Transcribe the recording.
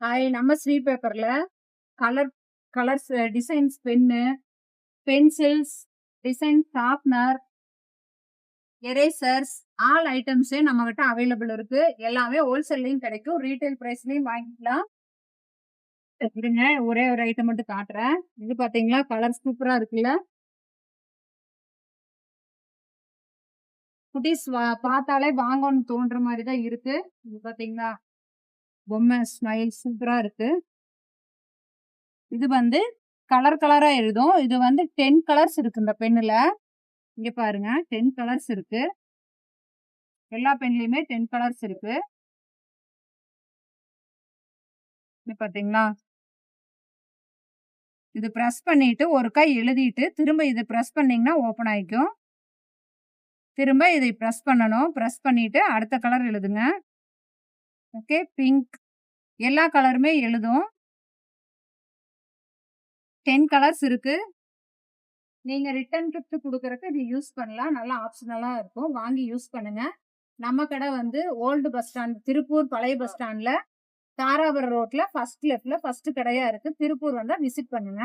நம்ம ஸ்ரீ பேப்பர்ல colour colours designs pen, pencils, design sharpener, erasers all ஐட்டம்ஸே நம்மகிட்ட அவைலபிள் இருக்கு. எல்லாமே ஹோல்சேல்லயும் கிடைக்கும். ரீட்டைல் பிரைஸ்லயும் வாங்கிக்கலாம். இருங்க ஒரே ஒரு ஐட்டம் மட்டும் காட்டுறேன். இது பாத்தீங்களா கலர் சூப்பரா இருக்குல்ல. குட்டீஸ் பார்த்தாலே வாங்கணும்னு தோன்ற மாதிரி தான் இருக்கு. இது பாத்தீங்களா பொம்மை ஸ்மைல் சூப்பரா இருக்கு. இது வந்து கலர் கலரா எழுதும். இது வந்து 10 கலர்ஸ் இருக்கு இந்த பென்னுல. இங்க பாருங்க 10 கலர்ஸ் இருக்கு. எல்லா பென்லயுமே 10 கலர்ஸ் இருக்கு. இது பாத்தீங்களா இது பிரஸ் பண்ணிட்டு ஒரு கை எழுதிட்டு திரும்ப இதை பிரஸ் பண்ணீங்கன்னா ஓபன் ஆயிக்கும். திரும்ப இதை பிரஸ் பண்ணணும். பிரஸ் பண்ணிட்டு அடுத்த கலர் எழுதுங்க. ஓகே பிங்க் எல்லா கலருமே எழுதும். 10 கலர்ஸ் இருக்கு. நீங்க ரிட்டர்ன் கிஃப்ட் குடுக்கறதுக்கு இது யூஸ் பண்ணலாம். நல்லா ஆப்ஷனலா இருக்கும். வாங்கி யூஸ் பண்ணுங்க. நம்ம கடை வந்து ஓல்டு பஸ் ஸ்டாண்ட் திருப்பூர் பழைய பஸ் ஸ்டாண்ட்ல தாராபுரம் ரோட்ல ஃபர்ஸ்ட் லெஃப்ட்ல ஃபர்ஸ்ட் கடையா இருக்கு. திருப்பூர் வந்தா விசிட் பண்ணுங்க.